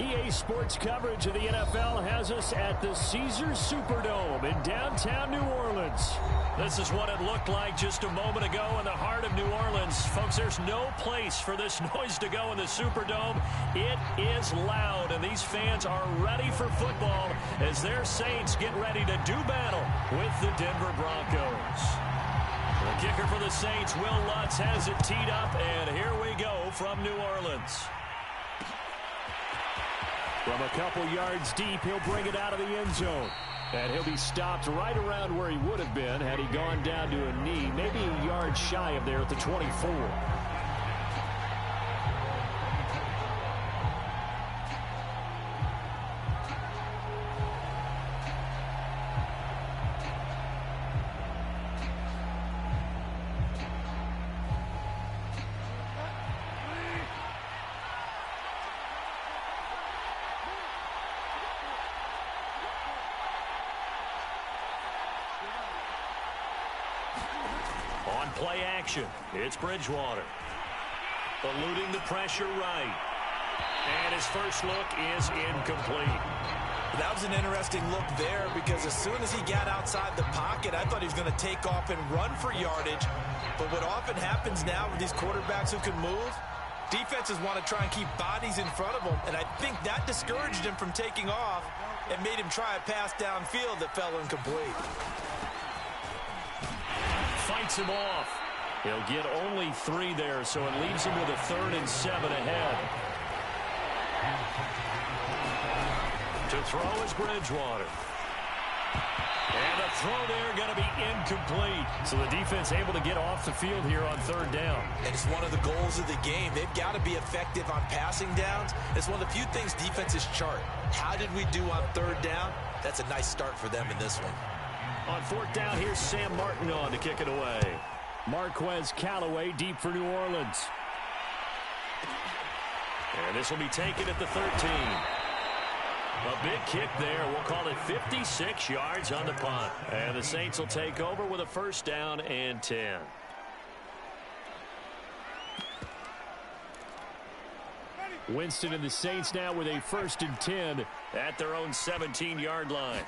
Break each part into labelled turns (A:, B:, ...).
A: EA Sports coverage of the NFL has us at the Caesars Superdome in downtown New Orleans. This is what it looked like just a moment ago in the heart of New Orleans. Folks, there's no place for this noise to go in the Superdome. It is loud, and these fans are ready for football as their Saints get ready to do battle with the Denver Broncos. The kicker for the Saints, Will Lutz, has it teed up, and here we go from New Orleans. From a couple yards deep, he'll bring it out of the end zone. And he'll be stopped right around where he would have been had he gone down to a knee, maybe a yard shy of there at the 24. Play action. It's Bridgewater. Eluding the pressure right. And his first look is incomplete.
B: That was an interesting look there because as soon as he got outside the pocket, I thought he was going to take off and run for yardage. But what often happens now with these quarterbacks who can move, defenses want to try and keep bodies in front of them. And I think that discouraged him from taking off and made him try a pass downfield that fell incomplete.
A: Fights him off. He'll get only 3 there, so it leaves him with a 3rd and 7 ahead. To throw is Bridgewater. And the throw there going to be incomplete. So the defense able to get off the field here on 3rd down.
B: And it's one of the goals of the game. They've got to be effective on passing downs. It's one of the few things defenses chart. How did we do on 3rd down? That's a nice start for them in this one.
A: On 4th down, here's Sam Martin on to kick it away. Marquez Callaway deep for New Orleans. And this will be taken at the 13. A big kick there. We'll call it 56 yards on the punt. And the Saints will take over with a 1st down and 10. Winston and the Saints now with a 1st and 10 at their own 17-yard line.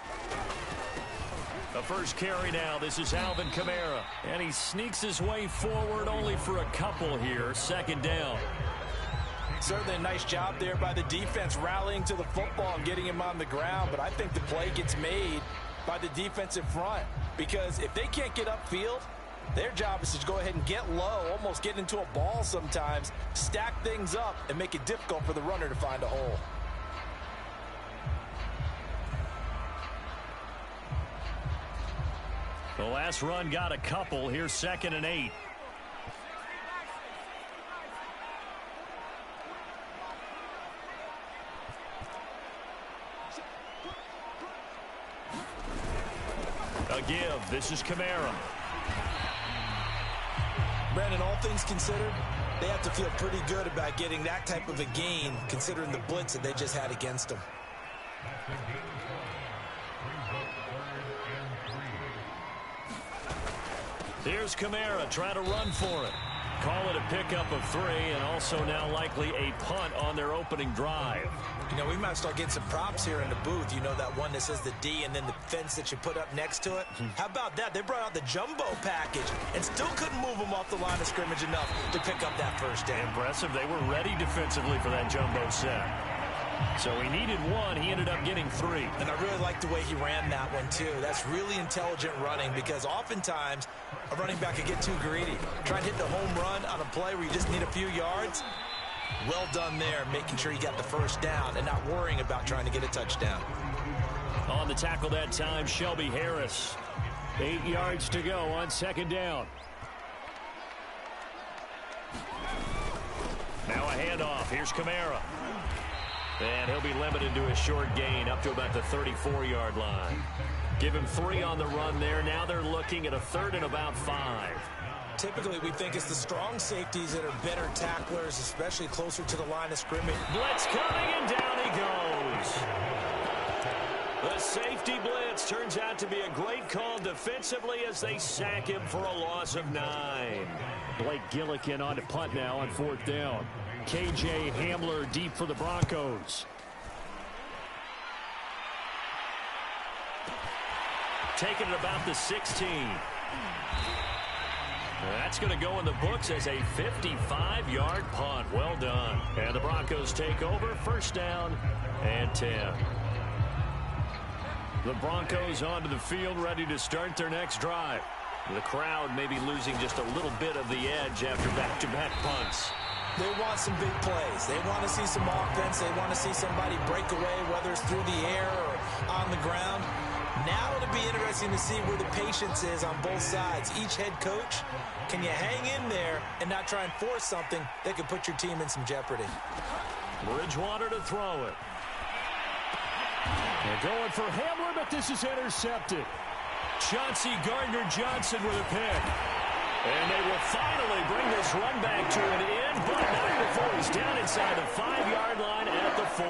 A: The first carry now. This is Alvin Kamara. And he sneaks his way forward only for a couple here. 2nd down.
B: Certainly a nice job there by the defense rallying to the football and getting him on the ground. But I think the play gets made by the defensive front. Because if they can't get upfield, their job is to go ahead and get low, almost get into a ball sometimes, stack things up, and make it difficult for the runner to find a hole.
A: The last run got a couple. Here's 2nd and 8. A give. This is Kamara.
B: Brandon, all things considered, they have to feel pretty good about getting that type of a gain, considering the blitz that they just had against them.
A: Here's Kamara trying to run for it. Call it a pickup of 3, and also now likely a punt on their opening drive.
B: You know, we might start getting some props here in the booth. You know, that one that says the D and then the fence that you put up next to it? How about that? They brought out the jumbo package and still couldn't move them off the line of scrimmage enough to pick up that 1st down.
A: Impressive. They were ready defensively for that jumbo set. So he needed 1. He ended up getting 3.
B: And I really like the way he ran that one, too. That's really intelligent running because oftentimes a running back can get too greedy. Try and hit the home run on a play where you just need a few yards. Well done there, making sure you got the 1st down and not worrying about trying to get a touchdown.
A: On the tackle that time, Shelby Harris. 8 yards to go on 2nd down. Now a handoff. Here's Kamara. And he'll be limited to a short gain up to about the 34-yard line. Give him 3 on the run there. Now they're looking at a 3rd and about 5.
B: Typically, we think it's the strong safeties that are better tacklers, especially closer to the line of scrimmage.
A: Blitz coming, and down he goes. The safety blitz turns out to be a great call defensively as they sack him for a loss of 9. Blake Gillikin on to punt now on 4th down. K.J. Hamler deep for the Broncos. Taking it about the 16. That's going to go in the books as a 55-yard punt. Well done. And the Broncos take over. First down and 10. The Broncos onto the field, ready to start their next drive. The crowd may be losing just a little bit of the edge after back-to-back punts.
B: They want some big plays. They want to see some offense. They want to see somebody break away, whether it's through the air or on the ground. Now it'll be interesting to see where the patience is on both sides. Each head coach, can you hang in there and not try and force something that could put your team in some jeopardy?
A: Bridgewater to throw it. They're going for Hamler, but this is intercepted. Chauncey Gardner-Johnson with a pick. And they will finally bring this run back to an end, but not before he's down inside the 5-yard line at the 4.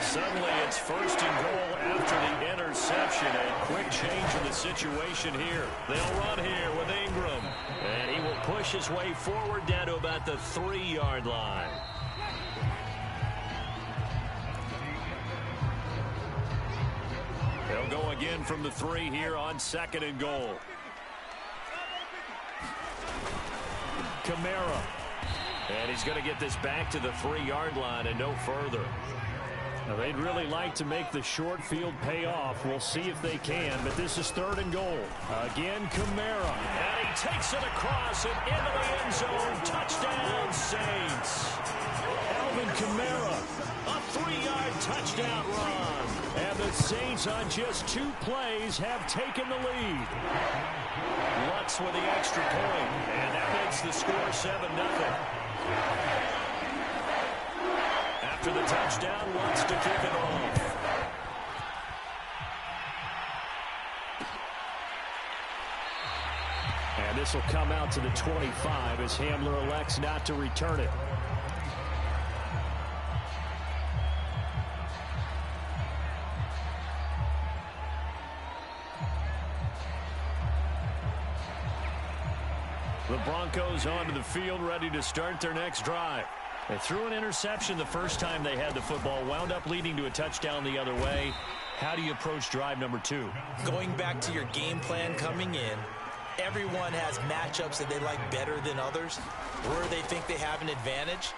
A: Suddenly it's first and goal after the interception. A quick change in the situation here. They'll run here with Ingram. And he will push his way forward down to about the 3-yard line. They'll go again from the 3 here on second and goal. Kamara. And he's going to get this back to the 3-yard line and no further. Now, they'd really like to make the short field pay off. We'll see if they can, but this is third and goal. Again, Kamara. And he takes it across and into the end zone. Touchdown, Saints. Alvin Kamara, a 3-yard touchdown run. And the Saints on just 2 plays have taken the lead. Lutz with the extra point, and that makes the score 7-0. After the touchdown, Lutz to kick it off. And this will come out to the 25 as Hamler elects not to return it. The Broncos onto the field, ready to start their next drive. They threw an interception the first time they had the football, wound up leading to a touchdown the other way. How do you approach drive number 2?
B: Going back to your game plan coming in, everyone has matchups that they like better than others. Where they think they have an advantage,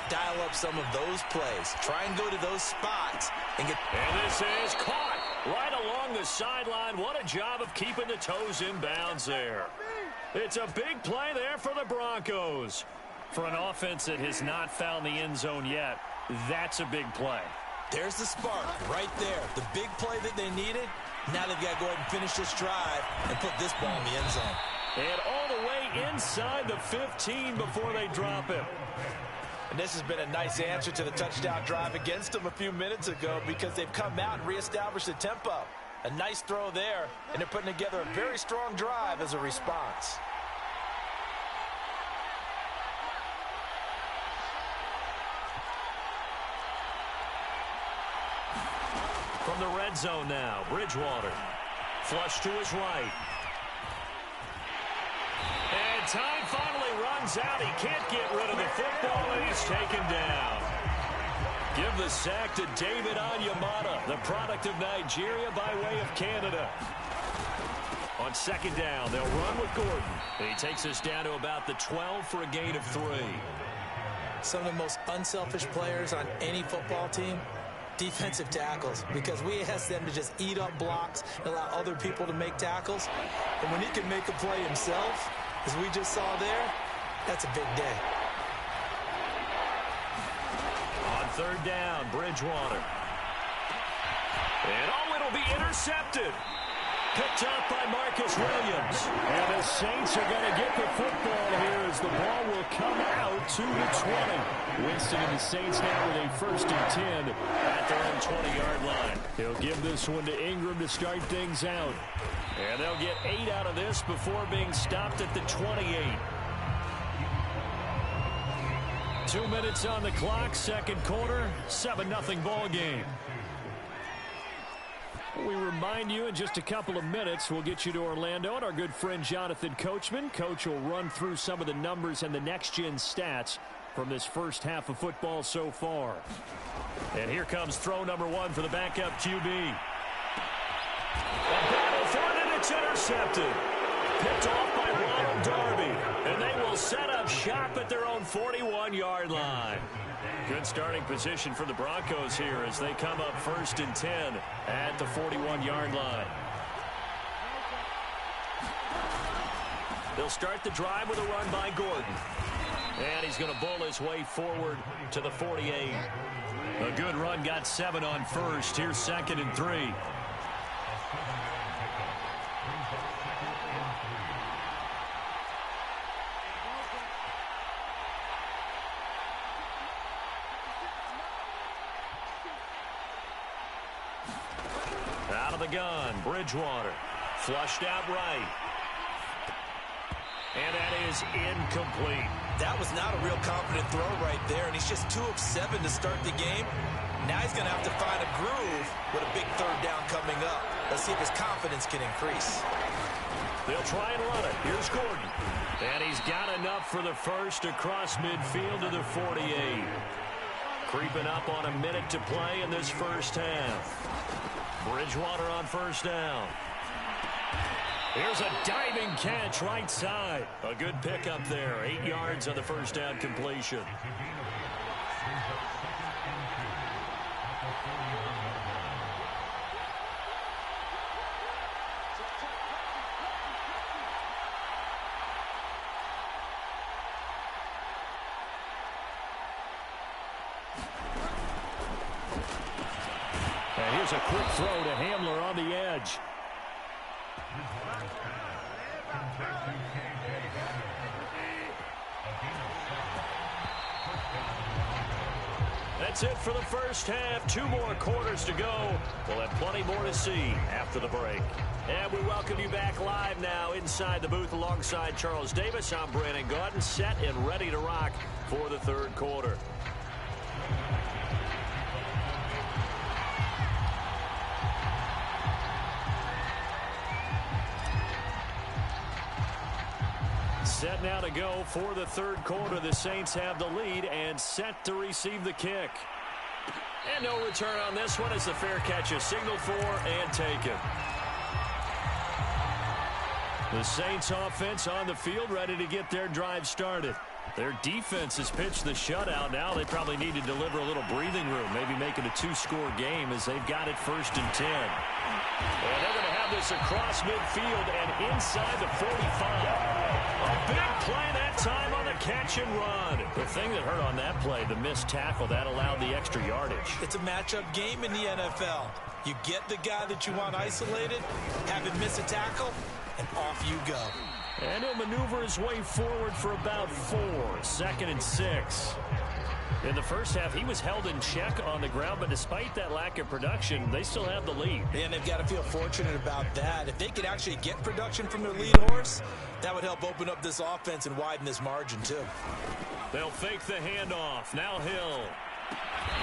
B: dial up some of those plays. Try and go to those spots and get...
A: And this is caught right along the sideline. What a job of keeping the toes in bounds there. It's a big play there for the Broncos. For an offense that has not found the end zone yet, that's a big play.
B: There's the spark right there. The big play that they needed. Now they've got to go ahead and finish this drive and put this ball in the end zone.
A: And all the way inside the 15 before they drop it.
B: And this has been a nice answer to the touchdown drive against them a few minutes ago because they've come out and reestablished the tempo. A nice throw there, and they're putting together a very strong drive as a response.
A: From the red zone now, Bridgewater. Flush to his right. And time finally runs out. He can't get rid of the football, and he's taken down. Give the sack to David Onyemata, the product of Nigeria by way of Canada. On second down, they'll run with Gordon. And he takes us down to about the 12 for a gain of 3.
B: Some of the most unselfish players on any football team, defensive tackles, because we ask them to just eat up blocks and allow other people to make tackles. And when he can make a play himself, as we just saw there, that's a big day.
A: On third down, Bridgewater. And oh, it'll be intercepted. Picked up by Marcus Williams. And the Saints are going to get the football here as the ball will come out to the 20. Winston and the Saints now with a first and 10 at their own 20-yard line. He'll give this one to Ingram to start things out. And they'll get 8 out of this before being stopped at the 28. 2 minutes on the clock, second quarter, 7-0 ball game. We remind you in just a couple of minutes, we'll get you to Orlando and our good friend Jonathan Coachman. Coach will run through some of the numbers and the next-gen stats from this first half of football so far. And here comes throw number 1 for the backup QB. It's intercepted. Picked off by Ronald Darby. And they will set up shop at their own 41-yard line. Good starting position for the Broncos here as they come up 1st and 10 at the 41-yard line. They'll start the drive with a run by Gordon. And he's going to bull his way forward to the 48. A good run, got 7 on first. Here's 2nd and 3. Out of the gun, Bridgewater. Flushed out right. And that is incomplete.
B: That was not a real confident throw right there, and he's just 2 of 7 to start the game. Now he's going to have to find a groove with a big 3rd down coming up. Let's see if his confidence can increase.
A: They'll try and run it. Here's Gordon. And he's got enough for the first across midfield to the 48. Creeping up on a minute to play in this first half. Bridgewater on 1st down. Here's a diving catch right side. A good pick up there. 8 yards on the 1st down completion. And here's a quick throw to Hamler on the edge. That's it for the first half. 2 more quarters to go. We'll have plenty more to see after the break. And we welcome you back live now inside the booth alongside Charles Davis. I'm Brandon Gaudin, set and ready to rock for the 3rd quarter. Set now to go for the 3rd quarter. The Saints have the lead and set to receive the kick. And no return on this one as the fair catch is signaled for and taken. The Saints offense on the field ready to get their drive started. Their defense has pitched the shutout. Now they probably need to deliver a little breathing room, maybe make it a 2-score game as they've got it 1st and 10. And they're going to have this across midfield and inside the 45. A big play that time on the catch and run. The thing that hurt on that play, the missed tackle, that allowed the extra yardage.
B: It's a matchup game in the NFL. You get the guy that you want isolated, have him miss a tackle, and off you go.
A: And he'll maneuver his way forward for about 4. 2nd and 6. In the first half, he was held in check on the ground, but despite that lack of production, they still have the lead.
B: And they've got to feel fortunate about that. If they could actually get production from their lead horse, that would help open up this offense and widen this margin, too.
A: They'll fake the handoff. Now Hill.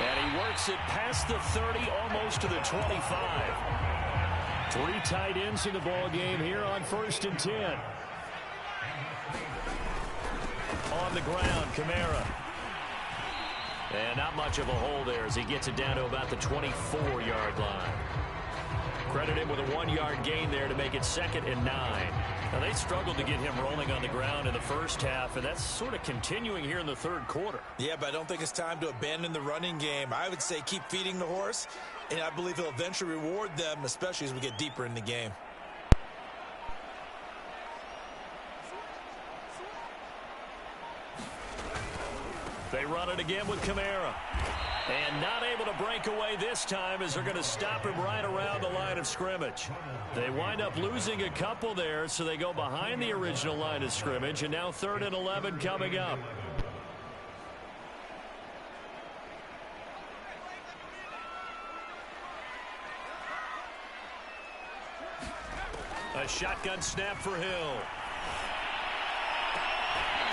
A: And he works it past the 30, almost to the 25. 3 tight ends in the ball game here on 1st and 10. On the ground, Kamara. And not much of a hole there as he gets it down to about the 24-yard line. Credit him with a 1-yard gain there to make it 2nd and 9. Now, they struggled to get him rolling on the ground in the first half, and that's sort of continuing here in the 3rd quarter.
B: Yeah, but I don't think it's time to abandon the running game. I would say keep feeding the horse, and I believe he'll eventually reward them, especially as we get deeper in the game.
A: They run it again with Kamara. And not able to break away this time as they're going to stop him right around the line of scrimmage. They wind up losing a couple there, so they go behind the original line of scrimmage, and now 3rd and 11 coming up. A shotgun snap for Hill.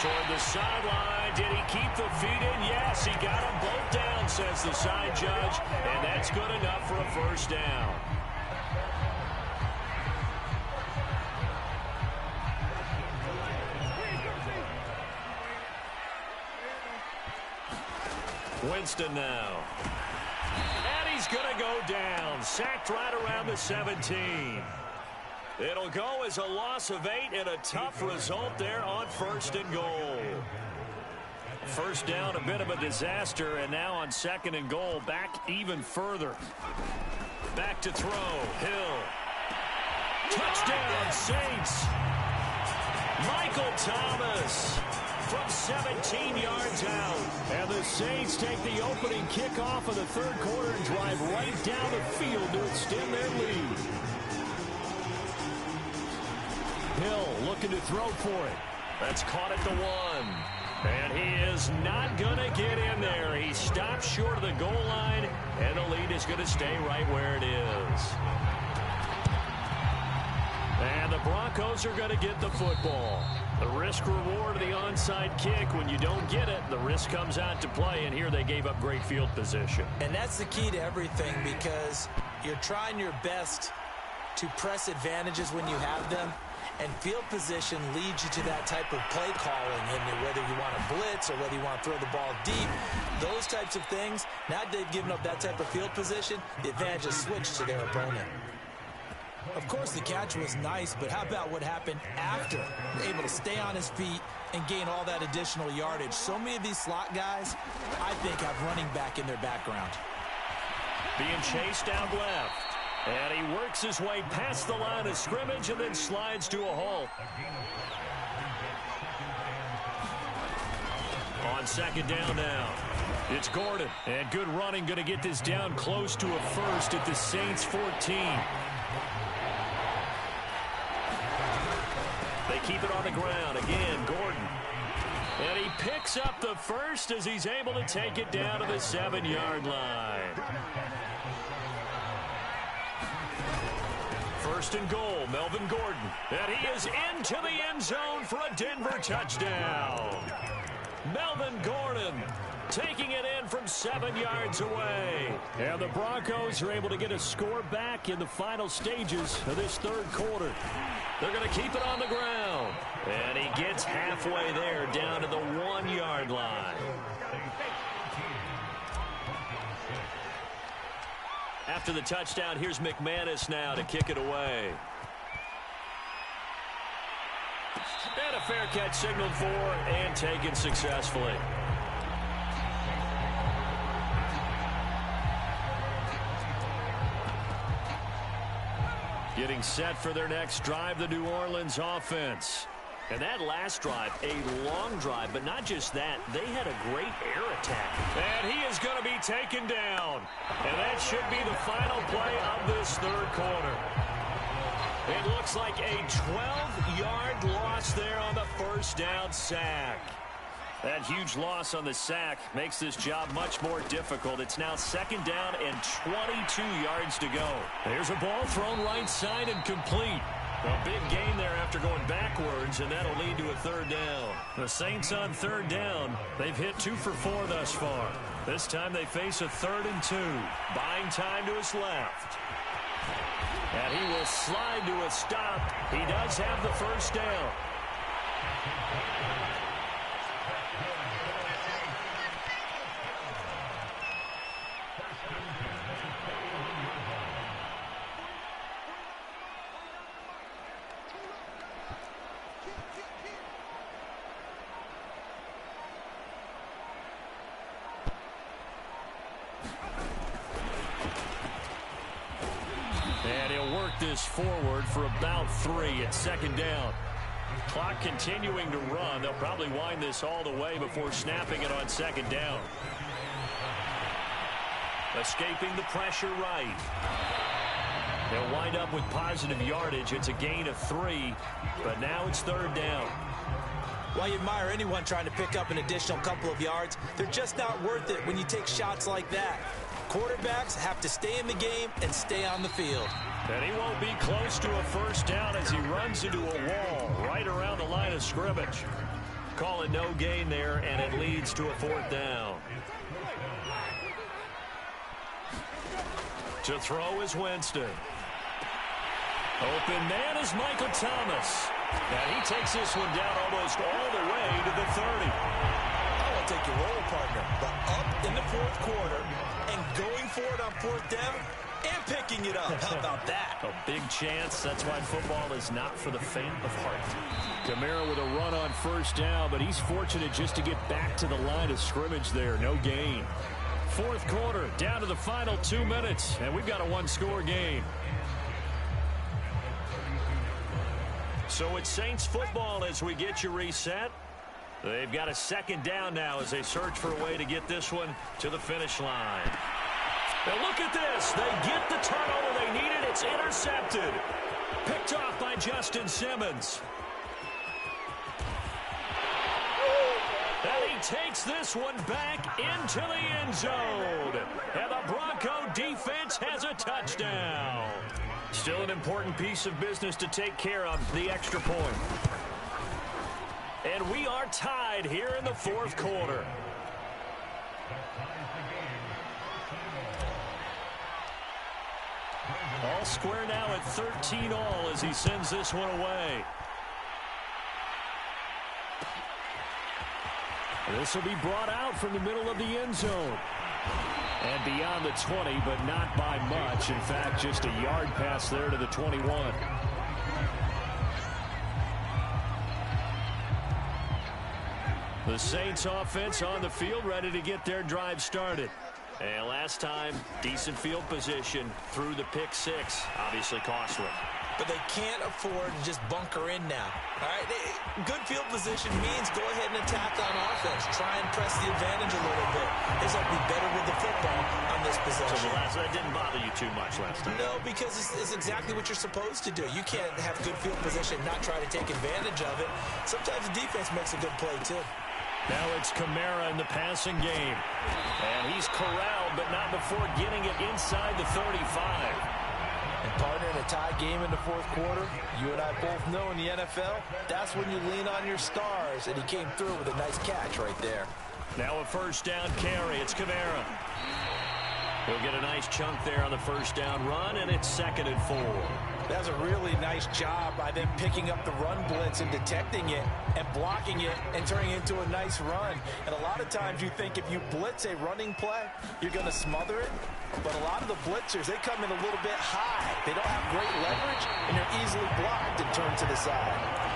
A: Toward the sideline. Did he keep the feet in? Yes, he got them both down, says the side judge. And that's good enough for a 1st down. Winston now. And he's going to go down. Sacked right around the 17. It'll go as a loss of 8 and a tough result there on 1st and goal. First down, a bit of a disaster, and now on 2nd and goal, back even further. Back to throw, Hill. Touchdown, Saints. Michael Thomas from 17 yards out. And the Saints take the opening kickoff of the 3rd quarter and drive right down the field to extend their lead. Hill looking to throw for it. That's caught at the 1. And he is not going to get in there. He stops short of the goal line, and the lead is going to stay right where it is. And the Broncos are going to get the football. The risk-reward of the onside kick. When you don't get it, the risk comes out to play, and here they gave up great field position.
B: And that's the key to everything, because you're trying your best to press advantages when you have them. And field position leads you to that type of play calling, and whether you want to blitz or whether you want to throw the ball deep, those types of things. Now they've given up that type of field position, the advantage is switched to their opponent. Of course, the catch was nice, but how about what happened after? Able to stay on his feet and gain all that additional yardage. So many of these slot guys, I think, have running back in their background.
A: Being chased out left. And he works his way past the line of scrimmage and then slides to a halt. On 2nd down now, it's Gordon. And good running, going to get this down close to a first at the Saints 14. They keep it on the ground. Again, Gordon. And he picks up the first as he's able to take it down to the 7-yard line. 1st and goal, Melvin Gordon. And he is into the end zone for a Denver touchdown. Melvin Gordon taking it in from 7 yards away. And the Broncos are able to get a score back in the final stages of this 3rd quarter. They're going to keep it on the ground. And he gets halfway there, down to the 1-yard line. After the touchdown, here's McManus now to kick it away. And a fair catch signaled for and taken successfully. Getting set for their next drive, the New Orleans offense. And that last drive, a long drive, but not just that, they had a great air attack. And he is going to be taken down. And that should be the final play of this 3rd quarter. It looks like a 12-yard loss there on the 1st down sack. That huge loss on the sack makes this job much more difficult. It's now 2nd down and 22 yards to go. There's a ball thrown right side and complete. A big gain there after going backwards, and that'll lead to a 3rd down. The Saints on 3rd down. They've hit 2 for 4 thus far. This time they face a 3rd and 2. Buying time to his left. And he will slide to a stop. He does have the 1st down. This forward for about 3 at 2nd down. Clock continuing to run. They'll probably wind this all the way before snapping it on 2nd down. Escaping the pressure right. They'll wind up with positive yardage. It's a gain of 3, but now it's 3rd down.
B: While you admire anyone trying to pick up an additional couple of yards, they're just not worth it when you take shots like that. Quarterbacks have to stay in the game and stay on the field.
A: And he won't be close to a 1st down as he runs into a wall right around the line of scrimmage. Call it no gain there, and it leads to a 4th down. To throw is Winston. Open man is Michael Thomas. And he takes this one down almost all the way to the 30.
B: I will take your role, partner, but up in the 4th quarter and going for it on 4th down and picking it up. How about that?
A: A big chance. That's why football is not for the faint of heart. Kamara with a run on first down, but he's fortunate just to get back to the line of scrimmage there. No gain. Fourth quarter, down to the final 2 minutes, and we've got a one-score game. So it's Saints football as we get you reset. They've got a second down now as they search for a way to get this one to the finish line. Now look at this. They get the turnover they needed. It's intercepted. Picked off by Justin Simmons. And he takes this one back into the end zone. And the Bronco defense has a touchdown. Still an important piece of business to take care of, the extra point. And we are tied here in the fourth quarter. All square now at 13 all as he sends this one away. This will be brought out from the middle of the end zone. And beyond the 20, but not by much. In fact, just a yard pass there to the 21. The Saints offense on the field, ready to get their drive started. And last time, decent field position through the pick six. Obviously costly.
B: But they can't afford to just bunker in now. All right, good field position means go ahead and attack on offense. Try and press the advantage a little bit. They just have to be better with the football on this possession.
A: So that didn't bother you too much last time?
B: No, because it's exactly what you're supposed to do. You can't have good field position and not try to take advantage of it. Sometimes the defense makes a good play, too.
A: Now it's Kamara in the passing game. And he's corralled, but not before getting it inside the 35.
B: And partner, in a tie game in the fourth quarter, you and I both know in the NFL, that's when you lean on your stars, and he came through with a nice catch right there.
A: Now a first down carry. It's Kamara. He'll get a nice chunk there on the first down run, and it's 2nd and 4.
B: That was a really nice job by them picking up the run blitz and detecting it and blocking it and turning it into a nice run. And a lot of times you think if you blitz a running play, you're going to smother it. But a lot of the blitzers, they come in a little bit high. They don't have great leverage, and they're easily blocked and turned to the side.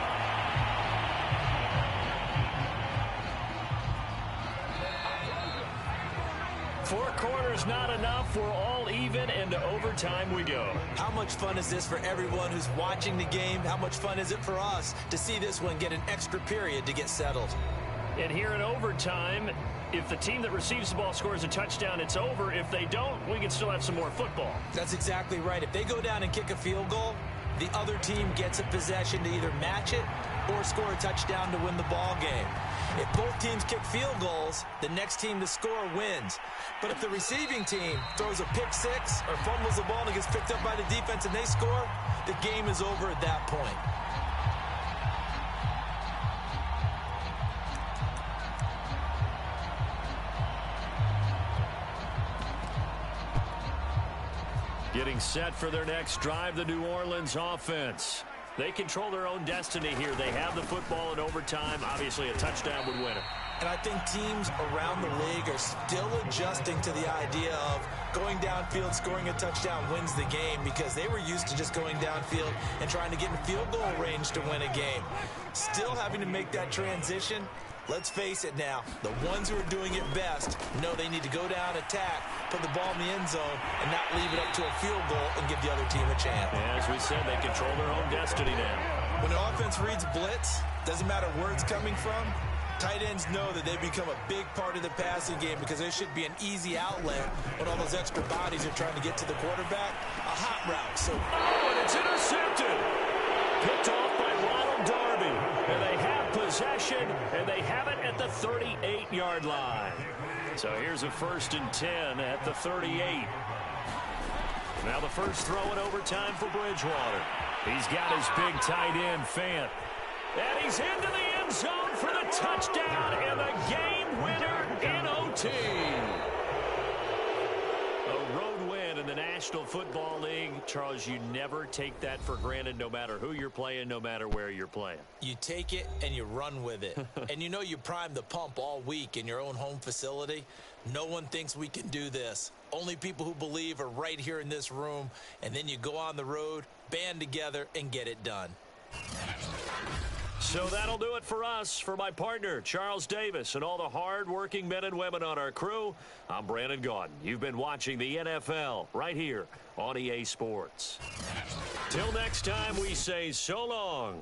A: Four quarters not enough. We're all even, and to overtime we go.
B: How much fun is this for everyone who's watching the game? How much fun is it for us to see this one get an extra period to get settled?
A: And here in overtime, if the team that receives the ball scores a touchdown, it's over. If they don't, we can still have some more football.
B: That's exactly right. If they go down and kick a field goal, the other team gets a possession to either match it or score a touchdown to win the ball game. If both teams kick field goals, the next team to score wins. But if the receiving team throws a pick six or fumbles the ball and it gets picked up by the defense and they score, the game is over at that point.
A: Getting set for their next drive, the New Orleans offense. They control their own destiny here. They have the football in overtime. Obviously, a touchdown would win it.
B: And I think teams around the league are still adjusting to the idea of going downfield, scoring a touchdown wins the game, because they were used to just going downfield and trying to get in field goal range to win a game. Still having to make that transition. Let's face it now, the ones who are doing it best know they need to go down, attack, put the ball in the end zone, and not leave it up to a field goal and give the other team a chance.
A: Yeah, as we said, they control their own destiny now.
B: When the offense reads blitz, doesn't matter where it's coming from, tight ends know that they become a big part of the passing game, because there should be an easy outlet when all those extra bodies are trying to get to the quarterback. A hot route. So,
A: and it's intercepted. Picked off by Ronald Darby. And they have possession, and they have it at the 38-yard line. So here's a 1st and 10 at the 38. Now the first throw in overtime for Bridgewater. He's got his big tight end, Fant. And he's into the end zone for the touchdown and the game winner in OT. A road win in the National National Football League, Charles, you never take that for granted no matter who you're playing, no matter where you're playing.
B: You take it and you run with it. And you know you prime the pump all week in your own home facility. No one thinks we can do this. Only people who believe are right here in this room. And then you go on the road, band together, and get it done.
A: So that'll do it for us. For my partner, Charles Davis, and all the hard-working men and women on our crew, I'm Brandon Gaudin. You've been watching the NFL right here on EA Sports. Till next time, we say so long.